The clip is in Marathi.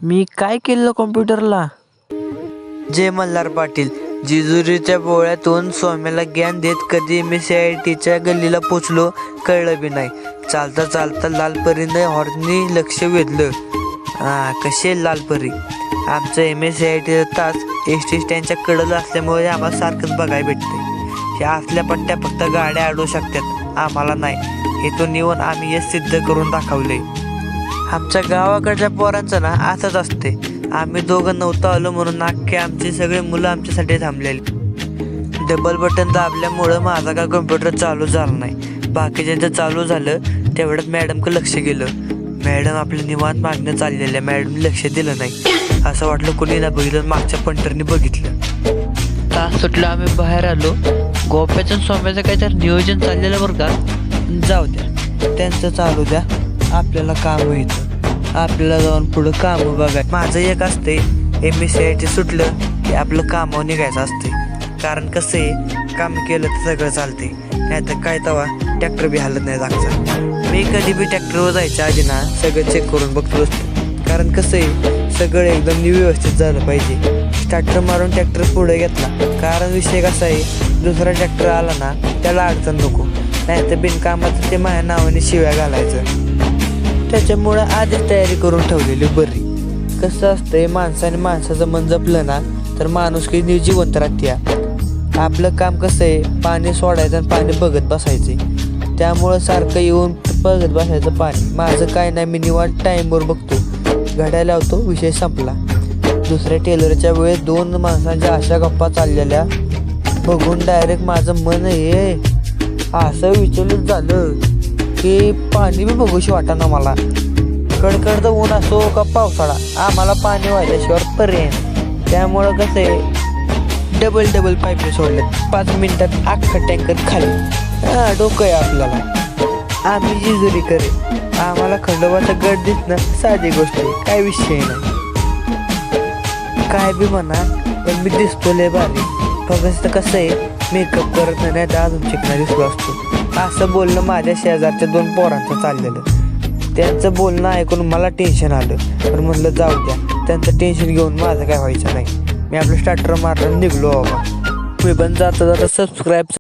मी काय केलं कॉम्प्युटरला? जय मल्हार पाटील. जेजुरीच्या बोळ्यातून सौम्याला ज्ञान देत कधी MSCITच्या गल्लीला पोचलो कळलं बी नाही. चालता चालता लालपरीने हॉर्ननी लक्ष वेधलं. कसे लालपरी. आमचं MSCITचा तास ST स्टँडच्या कडेला असल्यामुळे आम्हाला सारखंच बघायला भेटते. ह्या असल्या पट्ट्या फक्त गाड्या अडवू शकतात, आम्हाला नाही. हेतून येऊन आम्ही हे सिद्ध करून दाखवले. आमच्या गावाकडच्या पोरांचं ना असंच असते. आम्ही दोघं नव्हतं आलो म्हणून अख्खे आमची सगळे मुलं आमच्यासाठी थांबलेली. डबल बटन दाबल्यामुळं माझा काय कॉम्प्युटर चालू झाला नाही. बाकीच्यांचं चालू झालं. तेवढ्यात मॅडमकडे लक्ष गेलं. मॅडम आपल्या निवांत मागणं चाललेल्या. मॅडमने लक्ष दिलं नाही. असं वाटलं कोणी ना बघितलं, मागच्या पंटरने बघितलं. तास सुटलं, आम्ही बाहेर आलो. गोप्याचं सौम्याचं काहीतरी नियोजन चाललेलं बरं का. जाऊ द्या, त्यांचं चालू द्या. आपल्याला काम व्हायचं, आपल्याला जाऊन पुढं कामं बघाय. माझं एक असते, MSCIT सुटलं की आपलं कामावर निघायचं असते. कारण कसं आहे, काम केलं तर सगळं चालते, नाहीतर काय तवा ट्रॅक्टर बी हलत नाही जागचा. मी कधी बी ट्रॅक्टरवर जायच्या आधी ना सगळं चेक करून बघतो असतो. कारण कसं आहे, सगळं एकदम व्यवस्थित झालं पाहिजे. स्टार्टर मारून ट्रॅक्टर पुढे घेतला. कारण विषय कसा आहे, दुसरा ट्रॅक्टर आला ना त्याला अडचण नको, नाहीतर बिनकामाचं ते माझ्या नावाने शिव्या घालायचं. त्याच्यामुळं आधीच तयारी करून ठेवलेली बरी. कसं असतंय, माणसाने माणसाचं मन जपलं ना तर माणूस की जिवंत राहते. आपलं काम कसं आहे, पाणी सोडायचं आणि पाणी बघत बसायचे. त्यामुळं सारखं येऊन बघत बसायचं पाणी. माझं काय नाही, मी निवांत टाईमवर बघतो, घड्याळ लावतो, विषय संपला. दुसऱ्या टेलरच्या वेळेस 2 माणसांच्या अशा गप्पा चाललेल्या बघून डायरेक्ट माझं मन हे असं विचलित झालं की पाणी बी बघूशी वाटाना मला. कडकडचं ऊन असो का पावसाळा, आम्हाला पाणी वाहिल्याशिवाय पर्याय. त्यामुळं कसं आहे, डबल पाईपने सोडले. 5 मिनिटात अख्खा टँकर खाली. डोकं आहे आपल्याला. आम्ही जेजुरी करे, आम्हाला खंडोबाचा गड दिसणं साधी गोष्ट आहे, काय विषय नाही. काय बी म्हणा, पण मी दिसतो लय भारी. फक्त कसं आहे, मेकअप करत नाही तर अजून चिकना दिसलो असतो. असं बोलणं माझ्या शेजारच्या 2 पोरांचं चाललेलं. त्यांचं बोलणं ऐकून मला टेन्शन आलं. पण म्हटलं जाऊ द्या, त्यांचं टेन्शन घेऊन माझं काय व्हायचं नाही. मी आपलं स्टार्टर मारलं निघलो बाबा. मी पण जाता जाता सबस्क्राईब